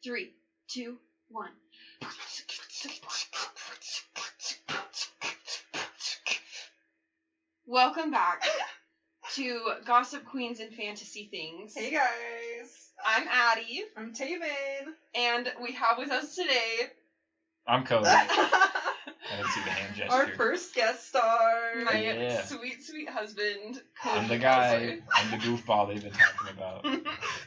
3, 2, 1. Welcome back to Gossip Queens and Fantasy Things. Hey guys. I'm Addie. I'm Taven. And we have with us today... I'm Cody. I didn't see the hand gesture. Our first guest star. My sweet, sweet husband, Cody I'm the guy. Ellsworth. I'm the goofball they've been talking about.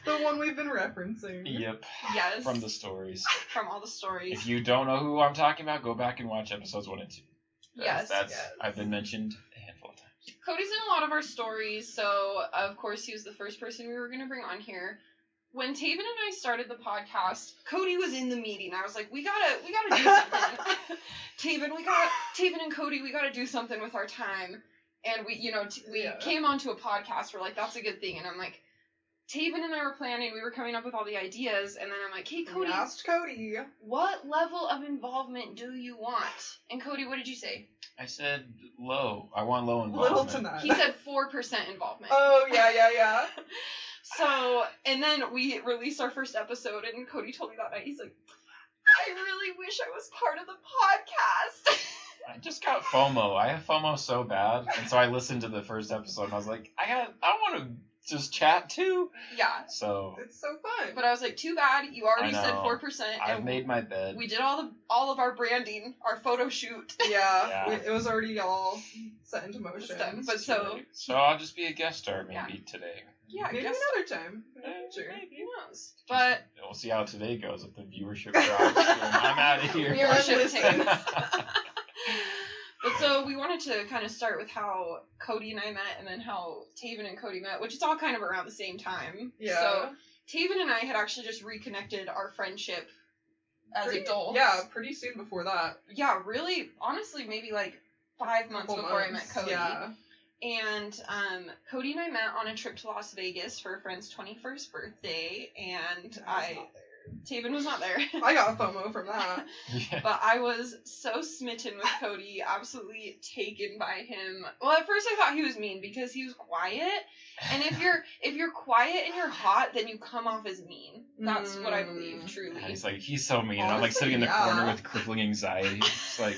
The one we've been referencing. Yep. Yes. From the stories. From all the stories. If you don't know who I'm talking about, go back and watch episodes 1 and 2. Yes. I've been mentioned a handful of times. Cody's in a lot of our stories, so of course he was the first person we were going to bring on here. When Taven and I started the podcast, Cody was in the meeting. I was like, we gotta do something. Taven and Cody, we gotta do something with our time. And we came onto a podcast. We're like, that's a good thing. And I'm like, Taven and I were planning. We were coming up with all the ideas. And then I'm like, hey, Cody. We asked Cody. What level of involvement do you want? And Cody, what did you say? I said low. I want low involvement. Little to none. He said 4% involvement. Oh, yeah. So, and then we released our first episode, and Cody told me that night, he's like, I really wish I was part of the podcast. I just got FOMO. I have FOMO so bad. And so I listened to the first episode, and I was like, I want to just chat too. Yeah. So. It's so fun. But I was like, too bad, you already said 4%. I've made my bed. We did all of our branding, our photo shoot. Yeah. It was already all set into motion. But so I'll just be a guest star maybe today. Yeah, maybe another time. Sure. Who knows? But we'll see how today goes if the viewership drops. I'm out of here. Viewership tanks. But so we wanted to kind of start with how Cody and I met, and then how Taven and Cody met, which is all kind of around the same time. Yeah. So Taven and I had actually just reconnected our friendship as adults. Yeah, pretty soon before that. Yeah, really, honestly, maybe like 5 months before I met Cody. Yeah. And Cody and I met on a trip to Las Vegas for a friend's 21st birthday, and Taven was not there. I got FOMO from that. Yeah. But I was so smitten with Cody, absolutely taken by him. Well, at first I thought he was mean because he was quiet, and if you're quiet and you're hot, then you come off as mean. That's what I believe, truly. Yeah, he's so mean. Honestly, I'm like sitting in the corner with crippling anxiety. It's like,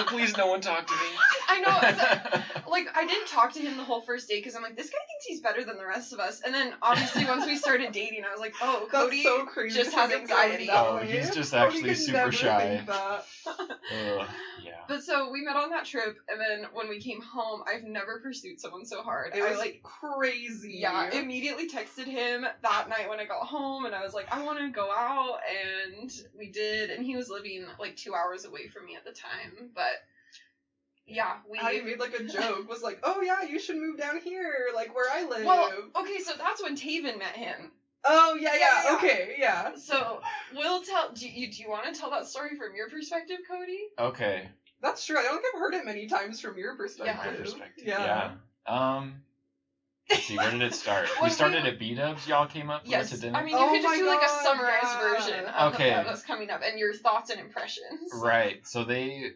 please no one talk to me. I know. Like, I didn't talk to him the whole first day because I'm like, this guy thinks he's better than the rest of us. And then, obviously, once we started dating, I was like, oh, Cody so crazy just has anxiety. Oh, he's just actually super shy. Yeah. But so, we met on that trip, and then when we came home, I've never pursued someone so hard. It was like crazy. Yeah, I immediately texted him that night when I got home, and I was like, I want to go out, and we did, and he was living like 2 hours away from me at the time, but yeah, I made like a joke, was like, oh yeah, you should move down here, like where I live. Well, okay, so that's when Taven met him. Oh, yeah. Okay, yeah. So, we'll tell, do you want to tell that story from your perspective, Cody? Okay. That's true. I don't think I've heard it many times from your perspective. My perspective. Yeah. Let's see, where did it start? We started at B-Dubs. Y'all came up to dinner? I mean, you could just do like a summarized version of that's coming up and your thoughts and impressions. Right. So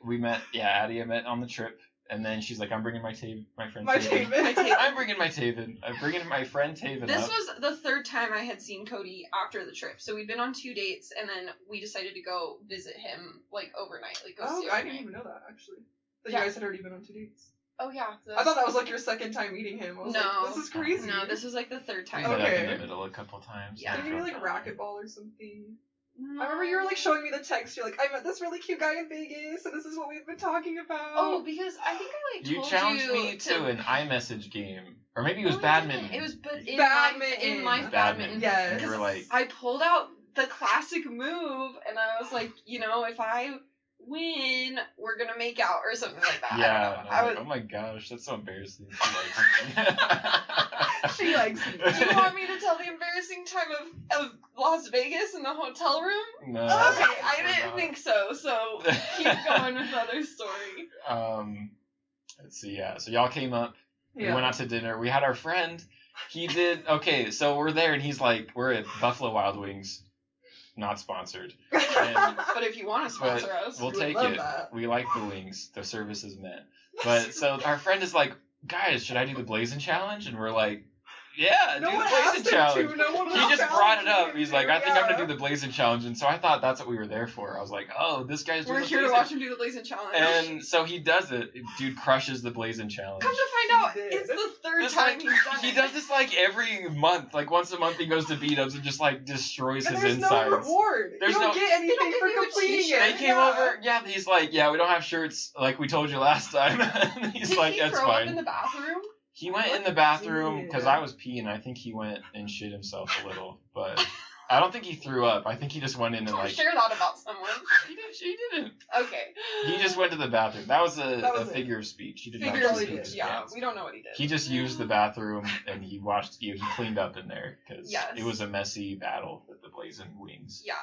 we met, Addie I met on the trip. And then she's like, I'm bringing my friend Taven. I'm bringing my Taven. I'm bringing my friend Taven This was the third time I had seen Cody after the trip. So we'd been on 2 dates, and then we decided to go visit him, like, overnight. Like, go see him. I didn't even know that, actually. That you guys had already been on 2 dates. Oh, yeah. I thought that was, like, your second time meeting him. I was like, this is crazy. No, this was, like, the third time. We met up in the middle a couple times. Yeah. Maybe, like, racquetball or something. I remember you were, like, showing me the text. You're like, I met this really cute guy in Vegas, and this is what we've been talking about. Oh, because I think I, like, told you challenged me to an iMessage game. Or maybe it was badminton. It was in life badminton. Yes. You were like... I pulled out the classic move, and I was like, if I win, we're gonna make out, or something like that. Yeah. I was like, oh my gosh, that's so embarrassing. She likes me. Do you want me to tell the embarrassing time of Las Vegas in the hotel room? No. Okay, I didn't think so. So keep going with the other story. Let's see. Yeah. So y'all came up. We went out to dinner. We had our friend. He did. Okay. So we're there, and he's like, we're at Buffalo Wild Wings. Not sponsored. But if you want to sponsor us, we'll take it. We like the wings. The service is met. But so our friend is like, guys, should I do the Blazing Challenge? And we're like, Yeah, No do one the asked blazing him challenge. to. No one He just asked brought it him up. to. He's like, I think I'm Yeah. gonna do the blazing challenge, and so I thought that's what we were there for. I was like, oh, this guy's doing We're the here to blazing. watch him do the blazing challenge. And so he does it. Dude crushes the blazing challenge. Come to find out, He did. it's the third This, time like, he's done it. he does this like every month. Like once a month he goes to beat-ups and just like destroys And his there's insides. no reward. There's you don't no- get anything They don't for give you a completing t-shirt. it. They came over, yeah, he's like, yeah, we don't have shirts like we told you last time. And he's Did like, he that's throw fine. up in the bathroom? He went in the bathroom because I was peeing. I think he went and shit himself a little, but I don't think he threw up. I think he just went in and Don't like share that about someone. he didn't. Okay. He just went to the bathroom. That was That a was it. figure of speech. He didn't Figure of actually Probably poop speech, his yeah. pants. We don't know what he did. He just used the bathroom and he watched. He cleaned up in there because Yes. it was a messy battle with the blazing wings. Yeah.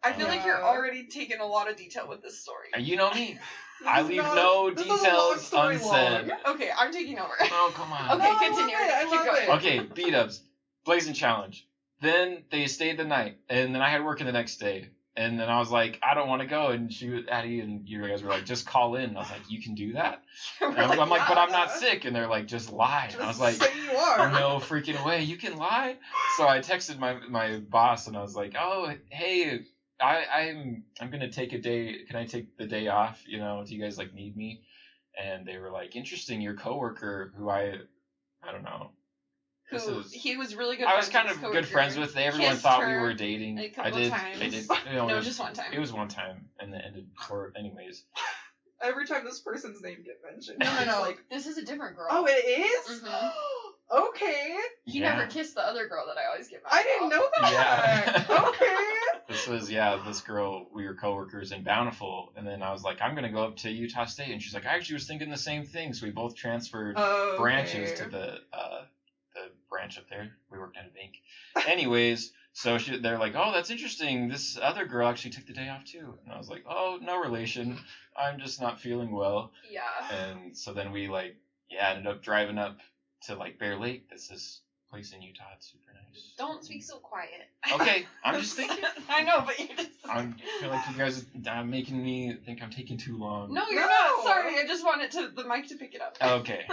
I feel like you're Yeah. already taking a lot of detail with this story. And you know me. This I is leave not- no this is a long details story unsaid. long. Okay, I'm taking over. Oh come on. Okay, No, I continue. love it. I Keep love going. it. Okay, beat-ups. Blazing challenge. Then they stayed the night, and then I had work in the next day. And then I was like, I don't want to go. And Addie and you guys were like, just call in. And I was like, you can do that? We're And I'm like, but I'm not yeah. sick. And they're like, just lie. And I was Just like, say you are. no freaking way. You can lie. So I texted my boss, and I was like, oh, hey, I'm gonna take a day. Can I take the day off? You know, do you guys like need me? And they were like, interesting. Your coworker, who I don't know. He was really good. I was friends kind with of his good friends coworker. with. Everyone Kissed thought her we were dating. a couple I did. times. I did. You know, No, it just one time. was one time, and it ended for anyways. Every time this person's name get mentioned. No, it's no. Like, This is a different girl. oh, it is? Mhm. Okay. He Yeah. never kissed the other girl that I always get mad I didn't about. know that. Yeah. Okay. This was this girl. We were coworkers in Bountiful, and then I was like, I'm gonna go up to Utah State, and she's like, I actually was thinking the same thing. So we both transferred Okay. branches to the branch up there. We worked at a bank. Anyways, so they're like, oh, that's interesting. This other girl actually took the day off too, and I was like, oh, no relation. I'm just not feeling well. Yeah. And so then we ended up driving up to Bear Lake. This is place in Utah. It's super nice. Don't speak so quiet. Okay, I'm just thinking. I know, but you just. I feel like you guys are making me think I'm taking too long. No, you're No. not. Sorry, I just wanted the mic to pick it up. Okay.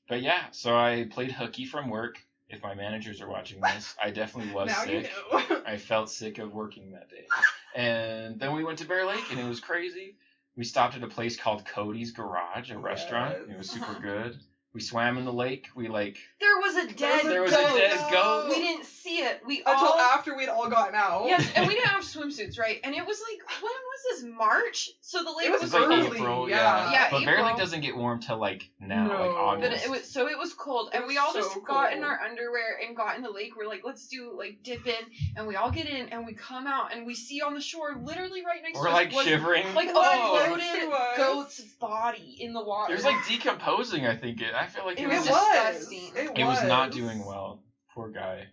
But yeah, so I played hooky from work. If my managers are watching this, I definitely was Now sick. you know. I felt sick of working that day. And then we went to Bear Lake, and it was crazy. We stopped at a place called Cody's Garage, a restaurant. It was super good. We swam in the lake. We There was a dead There was a goat. dead goat. We didn't see it. We Until all. after we'd all gotten out. Yes, and we didn't have swimsuits, right? And it was like, when was this? March? So the lake It was It's like early, April, yeah. Yeah, But Bear April. Lake doesn't get warm till now, No. August. But it was cold, and It we was all so just got in cold. our underwear and got in the lake. We're like, let's do dip in, and we all get in, and we come out, and we see on the shore, literally right next We're to us, was shivering. like a Whoa. bloated It was. goat's body in the water. It was decomposing. I think I feel like It it was was. disgusting. It was not doing well. Poor guy.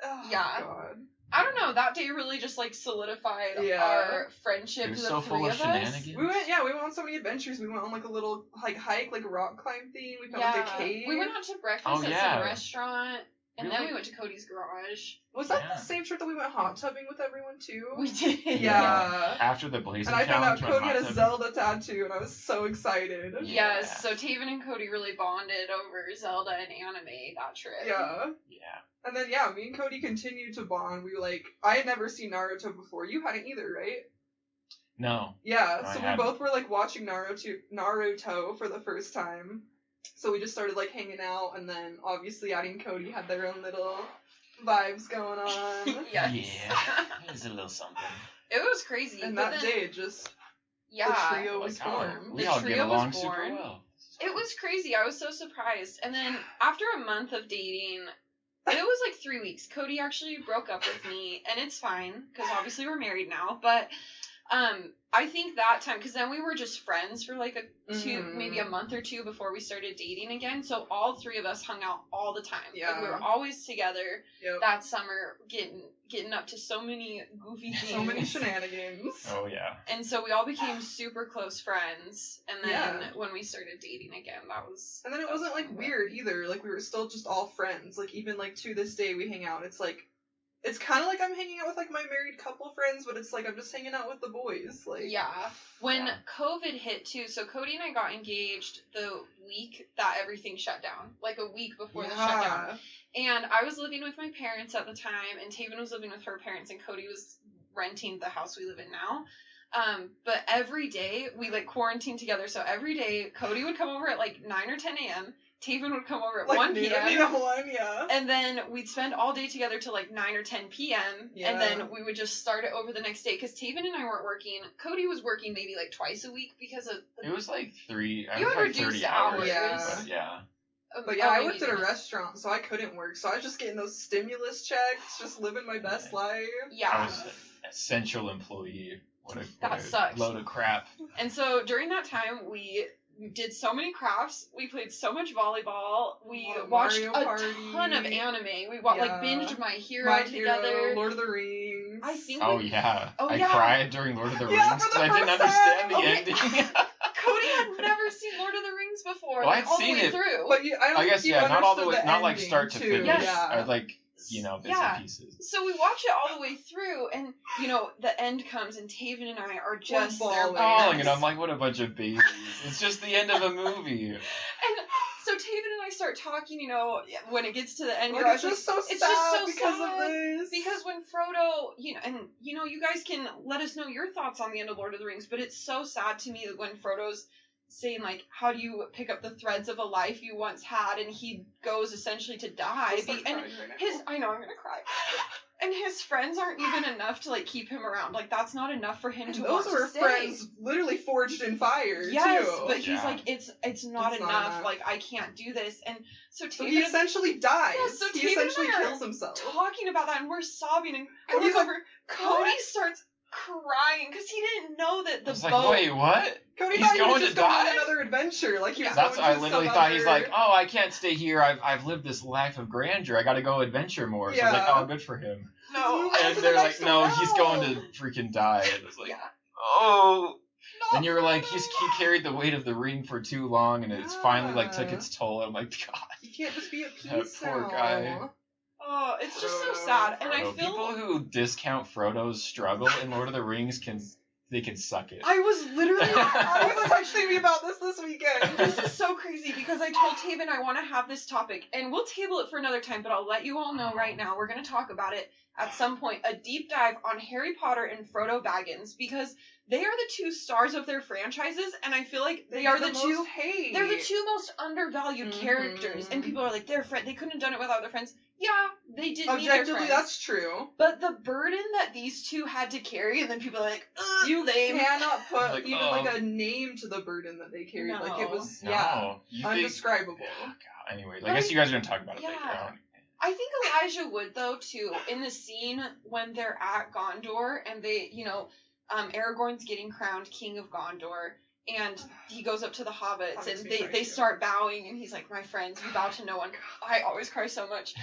Oh, Yeah. God. I don't know. That day really just solidified Yeah. our friendship. It was the so three full of us. shenanigans. We went on so many adventures. We went on a little hike, a rock climb thing. We found a cave. We went out to breakfast Oh, at yeah. some restaurant, and then Really? we went to Cody's Garage. Was that Yeah. the same trip that we went hot tubbing with everyone too? We did. Yeah. After the blazing And I found out challenge, Cody went had a hot Zelda tattoo, and I was so excited. Yeah. Yes, so Taven and Cody really bonded over Zelda and anime that trip. Yeah. Yeah. And then me and Cody continued to bond. We I had never seen Naruto before. You hadn't either, right? No. Yeah. I So we hadn't. both were watching Naruto for the first time. So we just started hanging out, and then obviously Addie and Cody had their own little vibes going on. Yes. Yeah. It was a little something. It was crazy. And but that then, day, just yeah, the trio was Like, oh, formed. we The all get trio was along super born. well. it was crazy. I was so surprised. And then after a month of dating, it was 3 weeks. Cody actually broke up with me, and it's fine because obviously we're married now. But I think that time, because then we were just friends for maybe a month or two before we started dating again. So all three of us hung out all the time. Yeah. We were always together. Yep. That summer, getting up to so many goofy things. So many shenanigans. Oh yeah. And so we all became super close friends. And then Yeah. when we started dating again, that was. And then it wasn't weird either. We were still just all friends. Even to this day we hang out. It's kind of like I'm hanging out with my married couple friends. friends, but it's like I'm just hanging out with the boys. Like Yeah. When COVID hit too, so Cody and I got engaged the week that everything shut down, like a week before the shutdown. And I was living with my parents at the time, and Taven was living with her parents, and Cody was renting the house we live in now. But every day we like quarantined together. So every day Cody would come over at like 9 or 10 a.m. Taven would come over at like 1 p.m. 1, yeah. And then we'd spend all day together till like 9 or 10 p.m. Yeah. And then we would just start it over the next day. Because Taven and I weren't working. Cody was working maybe like twice a week because of... It was like 3... You had like reduced 30 hours. Yeah. But yeah. But yeah, I worked at a restaurant, so I couldn't work. So I was just getting those stimulus checks, just living my best life. Yeah. I was an essential employee. What a sucks. load of crap. And so during that time, we did so many crafts. We played so much volleyball. We watched a ton of anime. We like binged My Hero together. Lord of the Rings. I think. I cried during Lord of the Rings because I didn't understand the ending. Cody had never seen Lord of the Rings before. Well, like, I'd all seen the way it, through. But I guess not all the way, not like start to too. finish. Yes. I like bits and pieces. So we watch it all the way through, and the end comes, and Taven and I are just bawling, and I'm like, what a bunch of babies! It's just the end of a movie. And so Taven and I start talking, when it gets to the end, it's just so sad because of this. Because when Frodo, you guys can let us know your thoughts on the end of Lord of the Rings, but it's so sad to me that when Frodo's saying, like, how do you pick up the threads of a life you once had, and he goes essentially to die. I know, I'm gonna cry. And his friends aren't even enough to, like, keep him around. Like, that's not enough for him to want to stay. Those were friends literally forged in fire, yes, too. But he's like, it's not enough. Like, I can't do this. And so he essentially dies. Yeah, so he essentially kills himself. Talking about that, and we're sobbing, and I look over, Cody starts crying because he didn't know that the boat. Like, wait, what? Cody he's thought going he was just to die? going on another adventure. Like he was That's going to I literally thought he's like, oh, I can't stay here. I've lived this life of grandeur. I got to go adventure more. So I was like, oh, good for him. No. And they're like, no, he's going to freaking die. And it's like, oh. And you were like, he carried the weight of the ring for too long, and it's finally like took its toll. I'm like, God. You can't just be at peace that poor guy. Oh, it's just so sad. And I feel people who discount Frodo's struggle in Lord of the Rings can suck it. I was literally I was texting me about this weekend. This is so crazy because I told Taven I want to have this topic, and we'll table it for another time, but I'll let you all know right now we're going to talk about it at some point, a deep dive on Harry Potter and Frodo Baggins, because they are the two stars of their franchises, and I feel like they are the two hate. They're the two most undervalued characters, and people are like, they couldn't have done it without their friends. Yeah, they did. Objectively, that's true. But the burden that these two had to carry, and then people are like, you lame. Cannot put like, even like a name to the burden that they carried. No. Like it was undescribable. God, anyway, I guess you guys are gonna talk about it later on. I think Elijah Wood, though, too, in the scene when they're at Gondor and they, Aragorn's getting crowned King of Gondor, and he goes up to the hobbits and they start bowing, and he's like, my friends, we bow to no one. I always cry so much.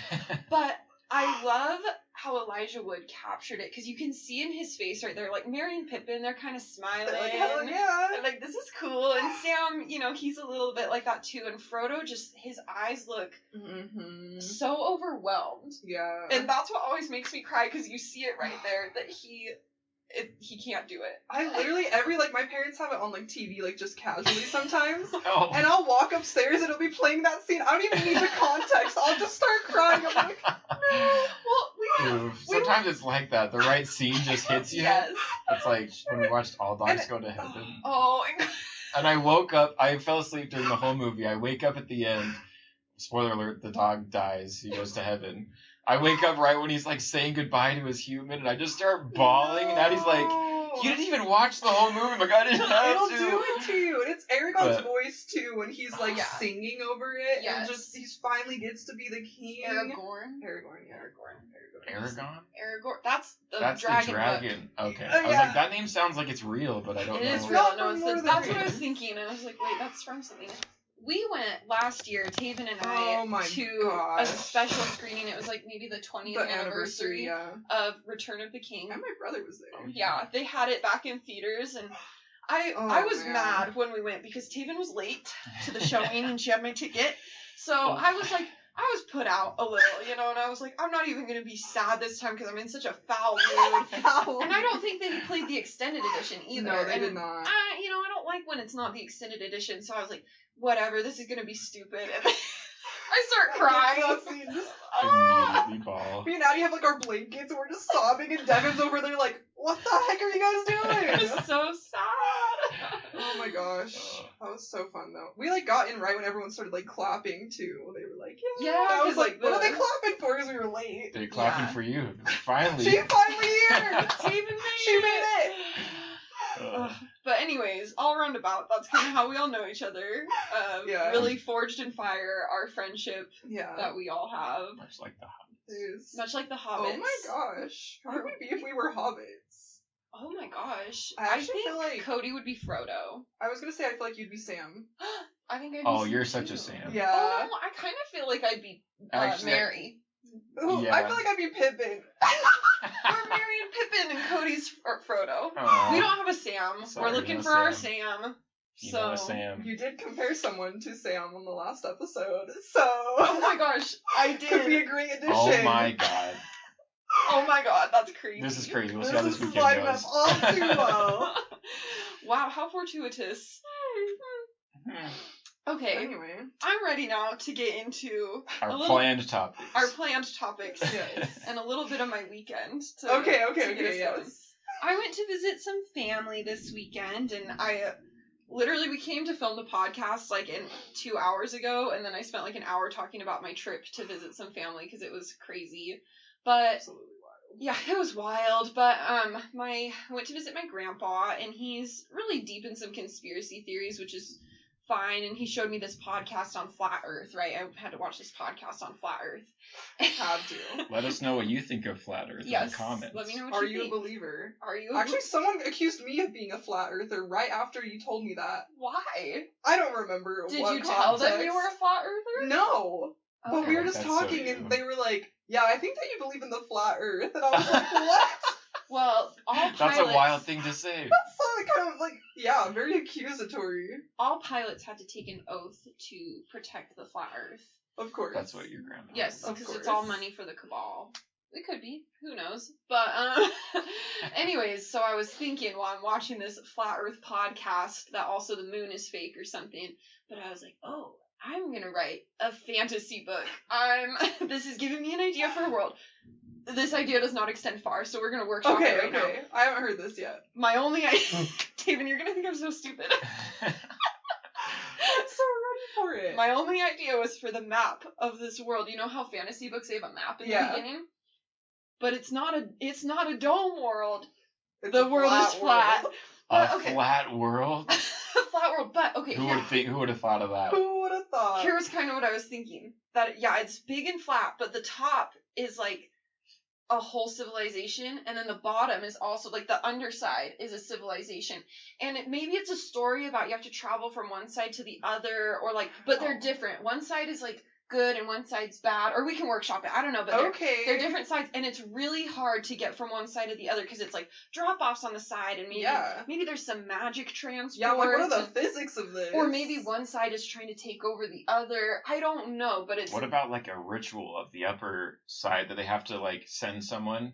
But I love how Elijah Wood captured it, because you can see in his face right there, like Merry and Pippin, they're kind of smiling. Like, hell yeah. They're like, this is cool. And Sam, he's a little bit like that too. And Frodo, just his eyes look so overwhelmed. Yeah. And that's what always makes me cry, because you see it right there that he can't do it. I literally my parents have it on like TV, like just casually sometimes. Oh. And I'll walk upstairs and it'll be playing that scene. I don't even need the context. I'll just start crying. I'm like, no. Well, sometimes it's like that. The right scene just hits you. Yes. It's like when we watched All Dogs Go to Heaven. Oh. And I woke up. I fell asleep during the whole movie. I wake up at the end. Spoiler alert: the dog dies. He goes to heaven. I wake up right when he's like saying goodbye to his human, and I just start bawling. And Daddy's like, "You didn't even watch the whole movie." I'm like, I didn't have It'll to. do it to you, and it's Aragorn's voice too when he's like singing over it, and just he finally gets to be the king. Aragorn. That's the dragon. Okay. I was like, that name sounds like it's real, but I don't know. It is real. No, that's what I was thinking. I was like, wait, that's from something. We went last year, Taven and I, to a special screening. It was like maybe the 20th anniversary of Return of the King. And my brother was there. Yeah, they had it back in theaters, and I was mad when we went because Taven was late to the showing and she had my ticket. So I was like, I was put out a little, you know, and I was like, I'm not even going to be sad this time because I'm in such a foul mood. And I don't think they played the extended edition either. No, they and did not. You know, I don't like when it's not the extended edition, so I was like, whatever, this is going to be stupid. And I start crying. Immediately ball. Me and Addie have like our blankets and we're just sobbing and Devin's over there like, what the heck are you guys doing? It was so sad. Oh my gosh. That was so fun though. We like got in right when everyone started like clapping too. They were like, yeah. I was like, what are they clapping for? Because we were late. They're clapping for you. Finally. She finally here. She made it. But anyways, all roundabout, that's kind of how we all know each other. Really forged in fire our friendship that we all have. Much like the Hobbits. Much like the Hobbits. Oh my gosh. How would we be if we were Hobbits? Oh my gosh. I think feel like Cody would be Frodo. I was going to say I feel like you'd be Sam. I think I'd be Oh, Sam you're too. such a Sam. Yeah. Oh, I kind of feel like I'd be Mary. Ooh, Yeah. I feel like I'd be Pippin. We're Mary and Pippin and Cody's Frodo. Aww. We don't have a Sam. Sorry, We're looking no for our Sam. Sam. You So know a Sam. You did compare someone to Sam on the last episode, so... Oh my gosh, I did. Could be a great addition. Oh my god. Oh my god, that's crazy. This is crazy. We'll see how This this is weekend lining goes. up all too well. Wow, how fortuitous. Okay, Anyway. I'm ready now to get into Our planned topics. our planned topics Yes. and a little bit of my weekend. Okay, to get us yes. going. I went to visit some family this weekend, and we came to film the podcast like 2 hours ago, and then I spent like an hour talking about my trip to visit some family because it was crazy. But Absolutely wild. yeah, it was wild. But I went to visit my grandpa, and he's really deep in some conspiracy theories, which is fine. And he showed me this podcast on Flat Earth, right? I had to watch this podcast on Flat Earth. Had to. Let us know what you think of Flat Earth in the comments. Let me know what Are you you think. a believer? Are you? Actually, someone accused me of being a flat earther right after you told me that. Why? I don't remember Did what you tell them you context. were a flat earther? No. But Okay. we were just That's so talking, you. and they were like, yeah, I think that you believe in the flat earth. And I was like, what? Well, all pilots. That's a wild thing to say. That's so kind of like, yeah, very accusatory. All pilots had to take an oath to protect the flat Earth. Of course. That's what your grandma. Yes, Of because it's course. all money for the cabal. It could be. Who knows? But, anyways, so I was thinking while I'm watching this Flat Earth podcast that also the moon is fake or something. But I was like, oh, I'm going to write a fantasy book. This is giving me an idea for a world. This idea does not extend far, so we're going to workshop it right now. I haven't heard this yet. My only idea... Taven, you're going to think I'm so stupid. I'm so ready for it. My only idea was for the map of this world. You know how fantasy books, they have a map in the beginning? But it's not a dome world. It's The a world is flat. world. But, A okay. flat world? Flat world, but okay. Who would have thought of that? Who would have thought? Here's kind of what I was thinking. That it's big and flat, but the top is like a whole civilization, and then the bottom is also like the underside is a civilization. And maybe it's a story about you have to travel from one side to the other, or like, but they're different. One side is like good and one side's bad, or we can workshop it. I don't know, but they're different sides, and it's really hard to get from one side to the other because it's like drop offs on the side, and maybe there's some magic transport. Yeah, like what are the physics of this? Or maybe one side is trying to take over the other. I don't know, but it's... What about like a ritual of the upper side that they have to like send someone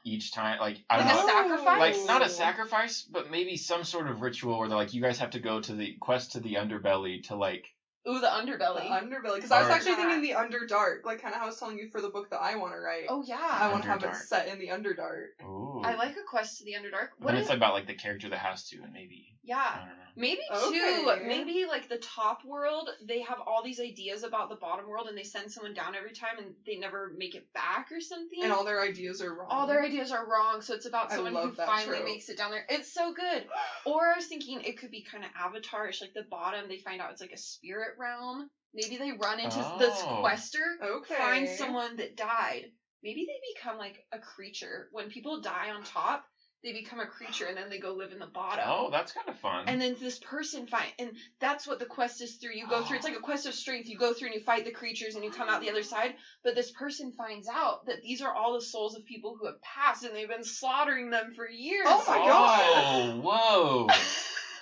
each time? Like, I don't like know. a sacrifice? Like, not a sacrifice, but maybe some sort of ritual where they're like, you guys have to go to the quest to the underbelly to like... Ooh, the underbelly. The underbelly. Because I was Or- actually thinking the Underdark, like kind of how I was telling you for the book that I want to write. Oh, yeah. I want to have it Underdark. set in the Underdark. Ooh. I like a quest to the Underdark. But it's about like the character that has to, and maybe... Yeah. I don't know. Maybe, Okay. too, maybe, like, the top world, they have all these ideas about the bottom world, and they send someone down every time, and they never make it back or something. And all their ideas are wrong. All their ideas are wrong, so it's about I someone who love that finally trope. makes it down there. It's so good. Or I was thinking it could be kind of Avatar-ish, like the bottom, they find out it's like a spirit realm. Maybe they run into this quester, Okay. find someone that died. Maybe they become like a creature. When people die on top, they become a creature, and then they go live in the bottom. Oh, that's kind of fun. And then this person and that's what the quest is through. You go through, it's like a quest of strength. You go through and you fight the creatures and you come out the other side. But this person finds out that these are all the souls of people who have passed, and they've been slaughtering them for years. Oh my god. Oh, whoa.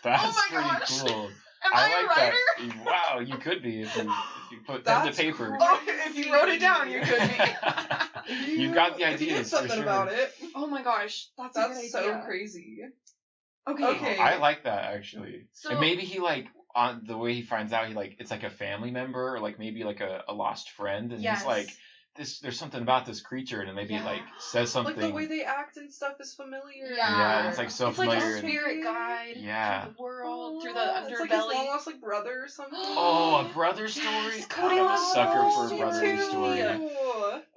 That's Oh my pretty gosh. cool. Am I a like writer? that. Wow, you could be if you put pen to That's paper. cool. Oh, if you wrote it down, you could be. You've got the If you did ideas for something sure. about it. Oh my gosh, that's a good That's idea. so crazy. Okay. Okay. I like that actually. So- and maybe he like on the way he finds out he like it's like a family member or like maybe like a lost friend and Yes. he's like there's something about this creature and then maybe it like says something. Like the way they act and stuff is familiar. Yeah, it's like so It's like familiar. a spirit guide Yeah. through the world, through the It's like his underbelly. long lost like brother or something. Oh, a brother story. Yes, Cody I'm a loves sucker for a stories. brother Me story. too.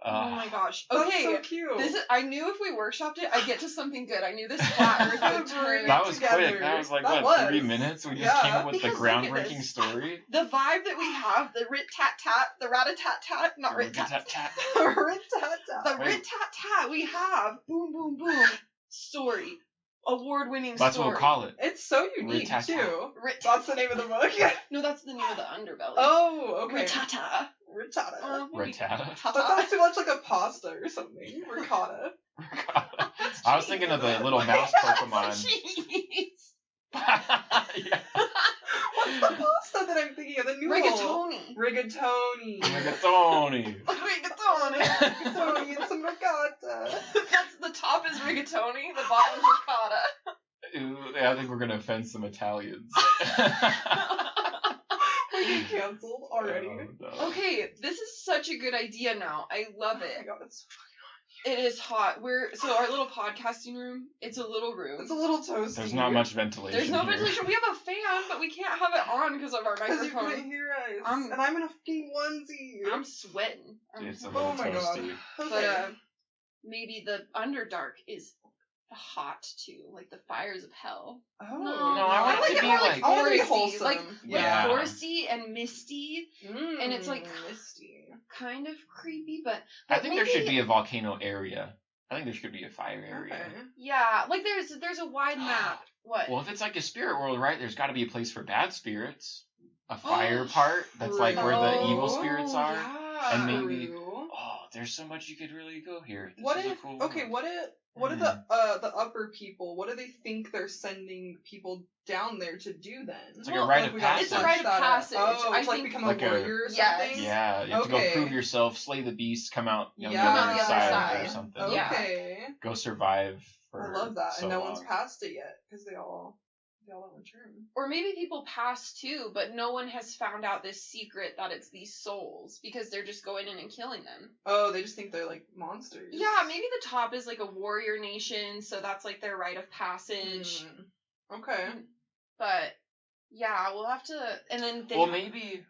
Oh my gosh. That's Okay. so cute. This is, I knew if we workshopped it, I'd get to something good. I knew this flat earth would turn. That was together. quick. That was like That what was. 3 minutes? We just Yeah. came up with the Because look at groundbreaking this. story. The vibe that we have, the rit tat tat, the rat a tat tat, not rit tat tat. Tat-tat. The rit tat tat we have. Boom boom boom. Story. Award-winning That's story. what we'll call it. It's so unique Rit-tat-tat. too. Rit That's the name of the book. No, that's the name of the underbelly. Oh, okay. Ritata. Ricotta. Rattata. That sounds too much like a pasta or something. Ricotta. I was thinking of the little mouse Pokemon. Cheese. Yeah. What's the pasta that I'm thinking of? The noodle. Rigatoni. Rigatoni. Rigatoni. Rigatoni. Rigatoni and some ricotta. That's the top is rigatoni, the bottom is ricotta. Ooh, yeah, I think we're gonna offend some Italians. We get canceled already. Oh, no. Okay, this is such a good idea now. I love Oh my it. god, it's It is hot. So our little podcasting room, it's a little room. a little toasty. There's not much ventilation. There's no here. ventilation. We have a fan, but we can't have it on because of our Because you microphone. couldn't hear us. I'm- and I'm in a fucking onesie. I'm sweating. It's a Oh little my god. toasty. But Okay. maybe the Underdark is hot too, like the fires of hell. Oh. No, I want it to be more like- I want it to be foresty, wholesome. like Yeah. foresty and misty, and it's like misty. kind of creepy, but I think there maybe- should be a volcano area. I think there should be a fire area. Okay. Yeah, like there's a wide map. What? Well, if it's like a spirit world, right? There's got to be a place for bad spirits. A fire part that's like where the evil spirits are. Yeah. And maybe- True. Oh, there's so much you could really go here. This What is a if cool okay, world. what are the upper people? What do they think they're sending people down there to do then? It's like a rite of we gotta passage. It's a flesh rite of that out. passage. Oh, I it's like think- become Like a a- warrior or Yes. something. Yeah, you have to go Okay. prove yourself, slay the beast, come out on Yeah. the Come other out the other side or side. something. Yeah. Okay. Go survive I for love that, so and no one's long. passed it yet because they all don't return. Or maybe people pass too, but no one has found out this secret that it's these souls because they're just going in and killing them. Oh, they just think they're like monsters. Yeah, maybe the top is like a warrior nation, so that's like their rite of passage. Okay. But yeah, we'll have to. And then they. Well, maybe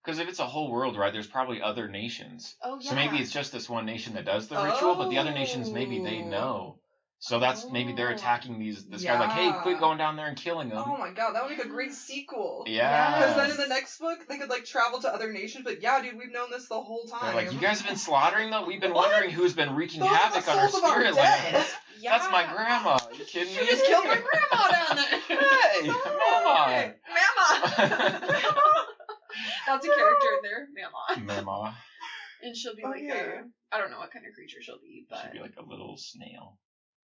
because if it's a whole world, right? There's probably other nations. Oh yeah. So maybe it's just this one nation that does the ritual, but the other nations maybe they Oh. know. So that's maybe they're Oh. attacking this guy like, hey, Yeah. quit going down there and killing them. Oh my god, that would make a great sequel. Yeah. Because then in the next book, they could like travel to other nations, but yeah, dude, we've known this the whole time. They're like, you guys have been slaughtering them? We've been What? wondering who's been wreaking Those are havoc the on our souls of our spirit dead. lands. Yeah. That's my grandma. Are you kidding me? You just killed my grandma down there. Hey, Okay. Mama. Mama. That's a character in there, Mama. Mama. And she'll be Oh, like yeah. I don't know what kind of creature she'll be, but She'd be like a little snail.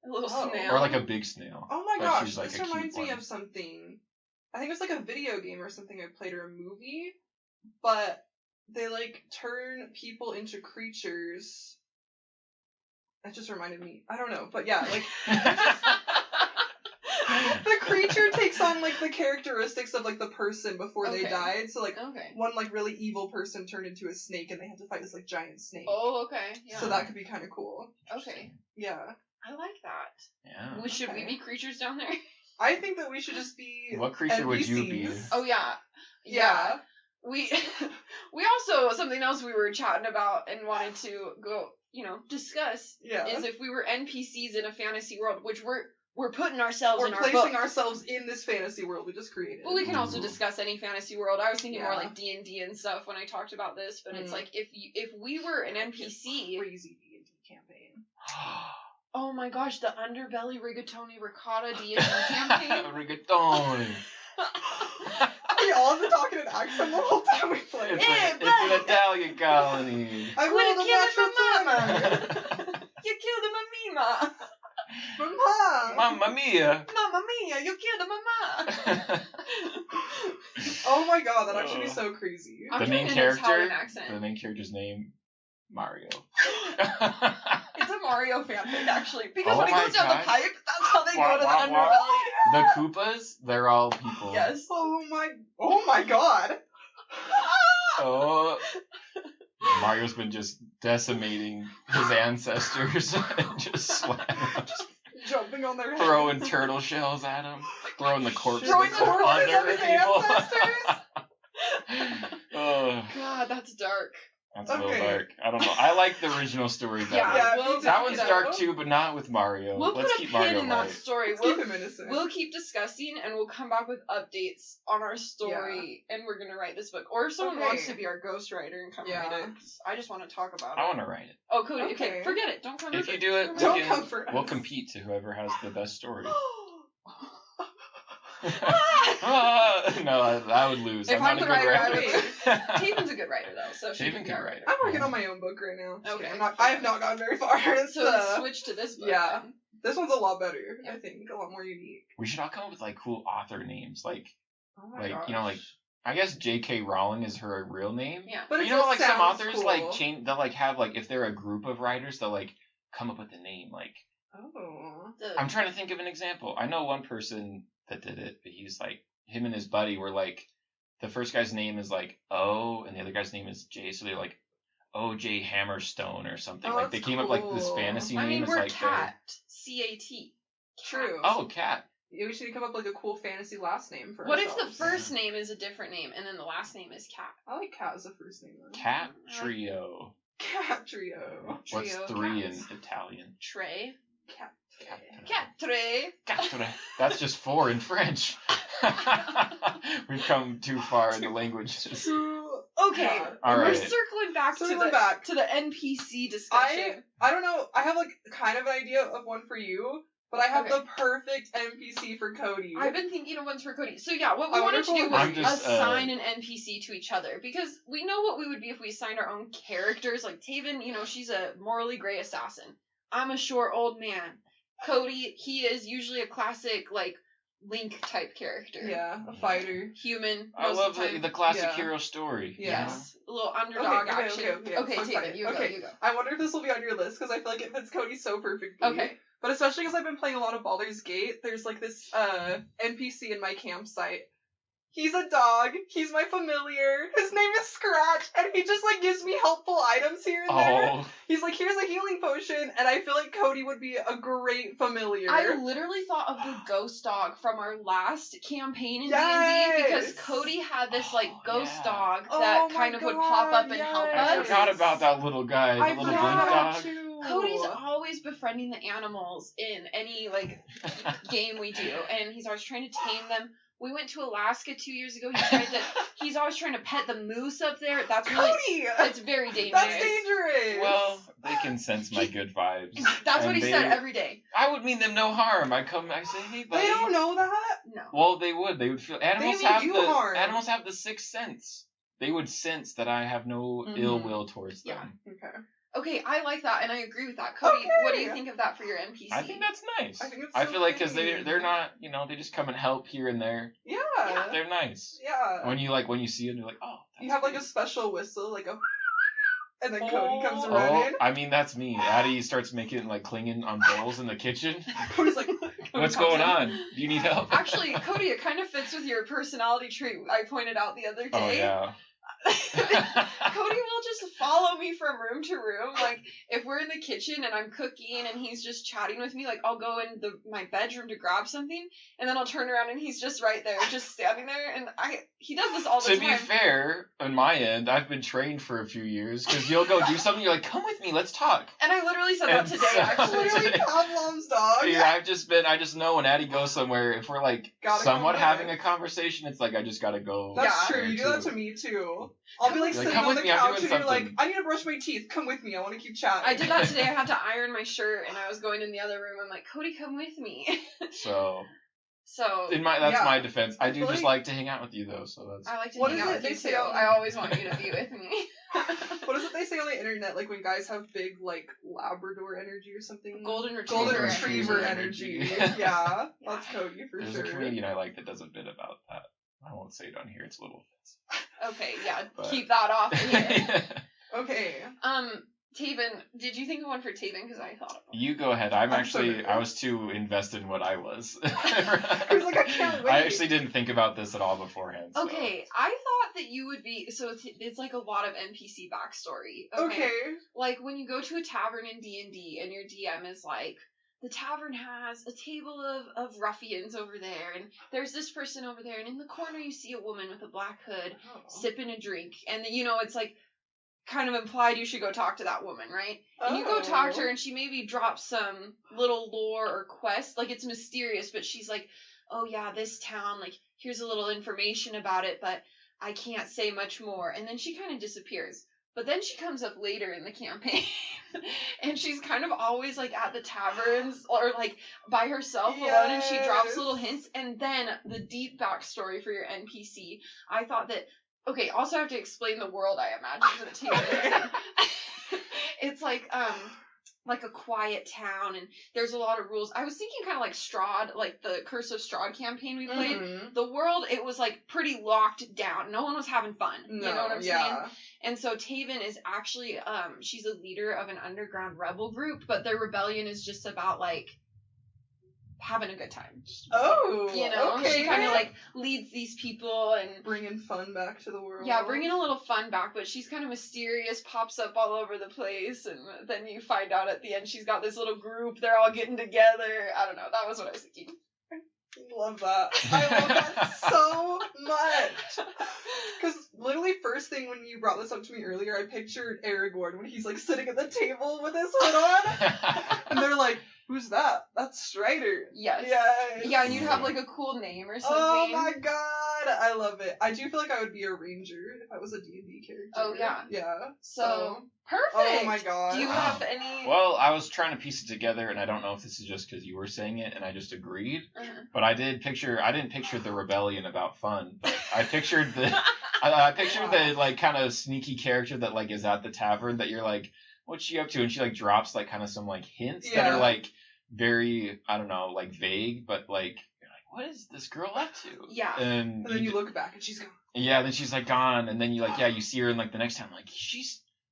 a little Oh. snail. Or like a big snail. Oh my But gosh, she's, like, this a cute reminds me one. of something. I think it was like a video game or something I played or a movie, but they like turn people into creatures. That just reminded me. I don't know, but yeah, like the creature takes on like the characteristics of like the person before they Okay. died. So like Okay. one like really evil person turned into a snake and they had to fight this like giant snake. Oh, okay. Yeah. So that could be kind of cool. Okay. Yeah. I like that. Yeah. Should we Okay. be creatures down there? I think that we should just be What creature would you be? NPCs. Oh yeah. Yeah. We also something else we were chatting about and wanted to go, discuss Yeah. is if we were NPCs in a fantasy world, which we're putting ourselves We're in our placing book. ourselves in this fantasy world we just created. But we can also Ooh. discuss any fantasy world. I was thinking more Yeah. like D&D and stuff when I talked about this, but it's Mm. like if we were an NPC, Crazy D&D campaign. oh my gosh, the underbelly rigatoni ricotta D&D campaign. Rigatoni. We all have been talking in accent the whole time we play. It's, Hey, it's an Italian colony. I Quit rolled a killing my natural 20. You killed a mama. Mama. Mamma mia. Mamma mia, you killed a mama. Oh my god, that'd actually be so crazy. I'm The doing main an character. Italian accent. The main character's name, Mario. It's a Mario fanfic, actually. Because Oh when he my goes down God. the pipe, that's how they Wah, go to the wah, wah. underbelly. The Koopas, they're all people. Yes. Oh my god. Oh. Mario's been just decimating his ancestors and just slamming them. Jumping on their head. Throwing turtle shells at him. Throwing the corpses Throwing corpses under of his people. ancestors? Oh, God, that's dark. that's a little Okay. dark. I don't know. I like the original story better. Yeah, me we'll too. That talk one's it out. dark too, but not with Mario. We'll Let's put a keep pin Mario in light. that story. Let's keep him innocent. We'll keep discussing, and we'll come back with updates on our story, and we're gonna write this book. Or if someone Okay. wants to be our ghostwriter and come Yeah. write it, 'cause I just want to talk about it. I want to write it. Oh, Cody, okay, Okay. forget it. Don't come. If for- you do it, we Don't can- come for us. we'll compete to whoever has the best story. Ah! No, I would lose. If I'm I'm not the a good writer, I writer. Taven's a good writer though, so she Taven can be can our write. writer. I'm working on my own book right now. Just Okay. kidding. I have not gotten very far. It's So let's switch to this book. yeah. then. This one's a lot better, Yeah. I think. A lot more unique. We should all come up with like cool author names, like Oh my like gosh. you know like I guess J.K. Rowling is her real name. Yeah. But You it know, just like some sounds authors cool. like change. They'll like have like if they're a group of writers, they'll like come up with a name. Like Oh. I'm trying to think of an example. I know one person that did it, but he's like him and his buddy were like the first guy's name is like O and the other guy's name is J, so they're like O.J. Hammerstone or something. Oh, Like they that's came up like this cool. fantasy I name mean, is we're like cat. C-A-T. True. oh cat. Yeah, we should come up with like a cool fantasy last name for What if the ourselves. first name is a different name and then the last name is Cat? I like Cat as a first name though. Cat trio. Cat Trio. What's Trio three cats. in Italian? Trey. Cat. Cat Trey. Quatre. That's just four in French. We've come too far in the languages. True. Okay, Yeah. All we're right. circling back Circling to back. the NPC discussion. I don't know. I have like kind of an idea of one for you, but I have Okay. the perfect NPC for Cody. I've been thinking of ones for Cody. So yeah, what we I wonder wanted to if do we'll- was I'm just, assign an NPC to each other because we know what we would be if we assigned our own characters. Like Taven, you know, she's a morally gray assassin. I'm a short old man. Cody, he is usually a classic like Link type character. Yeah, a fighter. Human. I most love of the time. the classic Yeah. hero story. you Yeah. know? Yes, a little underdog Okay, action. okay, fun Taven, fact. you Okay. go, you go. I wonder if this will be on your list because I feel like it fits Cody so perfectly. Okay. But especially because I've been playing a lot of Baldur's Gate, there's like this NPC in my campsite. He's a dog. He's my familiar. His name is Scratch, and he just like gives me helpful items here and there. Oh, He's like, here's a healing potion, and I feel like Cody would be a great familiar. I literally thought of the ghost dog from our last campaign in Yes! D&D because Cody had this like Oh, ghost yeah. dog Oh that my kind of would God, pop up and help I us. forgot about that little guy, the I little blink forgot dog. too. Cody's always befriending the animals in any like game we do, and he's always trying to tame them. We went to Alaska 2 years ago. He's always trying to pet the moose up there. That's really Cody! it's very dangerous. That's dangerous! Well, they can sense my good vibes. That's what And he said every day. I would mean them no harm. I say, hey, buddy. they don't know that? No. Well, they would. They would feel. Animals mean have you the harm. animals have the sixth sense. They would sense that I have no Mhm. ill will towards Yeah. them. Okay. Okay, I like that, and I agree with that. Cody, Okay. what do you think of that for your NPC? I think that's nice. I think it's I so feel like because pretty. they're not, they just come and help here and there. Yeah. Yeah. They're nice. Yeah. When you see it, you're like, oh. That's You have like a great. special whistle, like a and then Cody comes Oh. running. I mean that's me. Addie starts making like clinging on bowls in the kitchen. Cody's like, What's going on? Do you need help? Actually, Cody, it kind of fits with your personality trait I pointed out the other day. Oh yeah. Cody will just follow me from room to room. Like, if we're in the kitchen and I'm cooking and he's just chatting with me, like, I'll go in my bedroom to grab something, and then I'll turn around and he's just right there, just standing there, and he does this all the To time. be fair, on my end, I've been trained for a few years because you'll go do something. You're like, "Come with me, let's talk." And I literally said that And today, so- actually. literally Pavlov's dog. Yeah, I just know when Addie goes somewhere, if we're like Gotta somewhat come having with. a conversation, it's like I just gotta go. That's Yeah. true. there, You do that too. to me too. I'll be like You're like, sitting "Come on with the me, I'm couch doing and you're like, something." I need to brush my teeth. Come with me. I want to keep chatting. I did that today. I had to iron my shirt, and I was going in the other room. I'm like, Cody, come with me. So So that's Yeah. my defense. I do feel just like- like to hang out with you though. So that's I like to What hang is out it with they you say too. on- I always want you to be with me. What is it they say on the internet? Like when guys have big like Labrador energy or something. Golden retriever. Golden Retriever retriever energy. energy. Yeah, that's Cody for there's sure. a comedian I like that does a bit about that. I won't say it on here. It's a little Okay, yeah, But- keep that off here. offensive. Okay. Taven, did you think of one for Taven? Because I thought of one. You go ahead. I'm so nervous. I was too invested in what I was. I was like, I can't wait. I actually didn't think about this at all beforehand. So. Okay, I thought that you would be, so it's like a lot of NPC backstory. Okay. Like when you go to a tavern in D&D and your DM is like, the tavern has a table of ruffians over there, and there's this person over there, and in the corner you see a woman with a black hood sipping a drink, and it's like kind of implied you should go talk to that woman, right? And you go talk to her, and she maybe drops some little lore or quest, like it's mysterious, but she's like, oh yeah, this town, like here's a little information about it, but I can't say much more, and then she kind of disappears. But then she comes up later in the campaign, and she's kind of always, like, at the taverns, or, like, by herself alone, and she drops little hints, and then the deep backstory for your NPC. I thought that, okay, also I have to explain the world, I imagine, to the team. It's, like a quiet town, and there's a lot of rules. I was thinking kind of like Strahd, like the Curse of Strahd campaign we played. Mm-hmm. The world, it was, like, pretty locked down. No one was having fun. You know what I'm saying? And so Taven is actually, she's a leader of an underground rebel group, but their rebellion is just about, like, having a good time. Oh, okay. She kind of, like, leads these people and... bringing fun back to the world. Yeah, bringing a little fun back, but she's kind of mysterious, pops up all over the place, and then you find out at the end she's got this little group, they're all getting together. I don't know, that was what I was thinking. Love that. I love that so much. Because literally first thing when you brought this up to me earlier, I pictured Aragorn when he's like sitting at the table with his hood on. And they're like, who's that? That's Strider. Yes. Yes. Yeah, and you'd have like a cool name or something. Oh my god. I love it. I do feel like I would be a ranger if I was a D&D character. Oh, yeah. Yeah. So, perfect. Oh my god. Do you have any... Well, I was trying to piece it together, and I don't know if this is just because you were saying it and I just agreed, but I didn't picture the rebellion about fun, but I pictured I pictured the, like, kind of sneaky character that, like, is at the tavern that you're like, what's she up to? And she, like, drops, like, kind of some, like, hints that are, like, very, I don't know, like, vague, but, like, you're like, what is this girl up to? Yeah. And then you look back and she's gone. Yeah, then she's, like, gone, and then you, like, you see her in, like, the next time, like,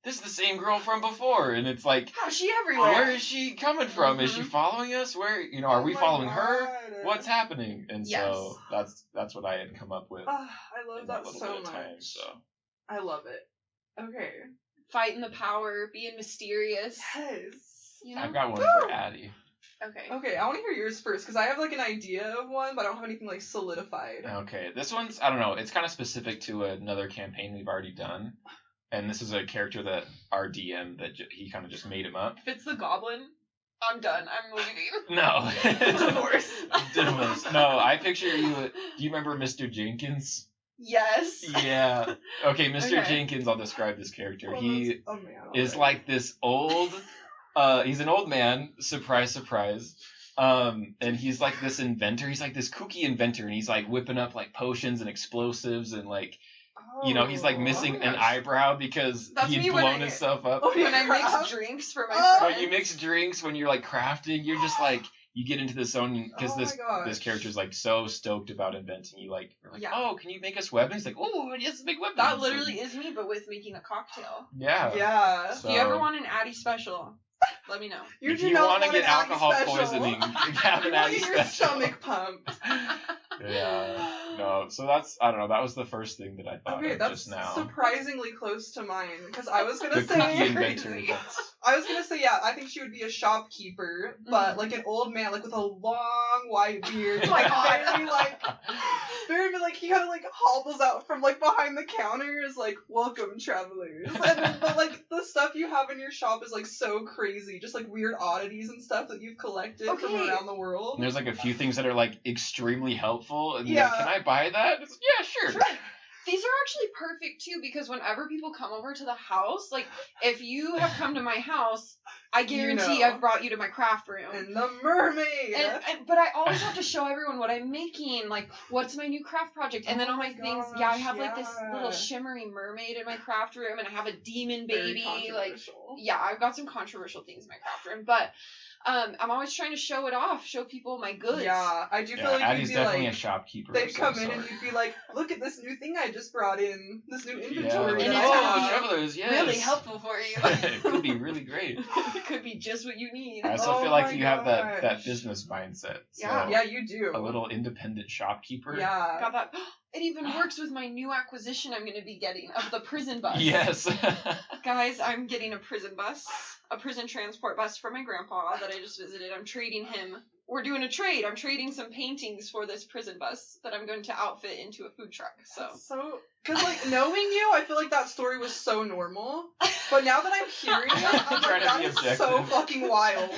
this is the same girl from before, and it's like, how's she everywhere? Where is she coming from? Is she following us? Where, are we following her? What's happening? And so that's what I had come up with. I love that so much. Time, so. I love it. Okay. Fighting the power, being mysterious. Yes. I've got one for Addie. Okay, I want to hear yours first, because I have, like, an idea of one, but I don't have anything, like, solidified. Okay, this one's, I don't know, it's kind of specific to another campaign we've already done. And this is a character that our DM, he kind of just made him up. If it's the goblin, I'm done. I'm leaving. No. Divorce. Divorce. No, I picture you, do you remember Mr. Jenkins? Yes. Yeah. Okay, Mr. Jenkins, I'll describe this character. He is like this old, he's an old man, surprise, surprise. And he's like this inventor, he's like this kooky inventor, and he's like whipping up like potions and explosives and like, he's like missing an eyebrow because he'd blown himself up. When I mix drinks for my friends. When you mix drinks, when you're like crafting, you're just like, you get into this zone because this character's like so stoked about inventing. You're like, oh, can you make us weapons? Like, oh, yes, make weapons. That literally is me, but with making a cocktail. Yeah. Yeah. So, if you ever want an Addy special, let me know. If you want to get alcohol poisoning, have an Addy special. Your stomach pumped. Yeah. No, so that's, I don't know, that was the first thing that I thought of just now. That's surprisingly close to mine, because I was going to say... cookie inventor. I was going to say, I think she would be a shopkeeper, but, like, an old man, like, with a long, white beard. Like, very, he kind of, like, hobbles out from, like, behind the counter, is like, welcome, travelers. But, like, the stuff you have in your shop is, like, so crazy. Just, like, weird oddities and stuff that you've collected from around the world. And there's, like, a few things that are, like, extremely helpful, and like, can I buy that? Yeah, sure. These are actually perfect, too, because whenever people come over to the house, like, if you have come to my house, I guarantee I've brought you to my craft room. And the mermaid. But I always have to show everyone what I'm making, like what's my new craft project, and then on my things, I have like this little shimmery mermaid in my craft room, and I have a demon baby. Like, I've got some controversial things in my craft room, but I'm always trying to show it off, show people my goods. Yeah, I do feel like Addie's you'd be definitely like, a shopkeeper. they'd come in and you'd be like, look at this new thing I just brought in, this new inventory. Yeah, that I have. travelers, yes. Really helpful for you. It could be really great. It could be just what you need. I also feel like you have that business mindset. So Yeah, you do. A little independent shopkeeper. Yeah. Got that. It even works with my new acquisition I'm going to be getting of the prison bus. Yes. Guys, I'm getting a prison bus, a prison transport bus for my grandpa that I just visited. I'm trading him. We're doing a trade. I'm trading some paintings for this prison bus that I'm going to outfit into a food truck. So, because like knowing you, I feel like that story was so normal. But now that I'm hearing it, I'm like, that is so fucking wild.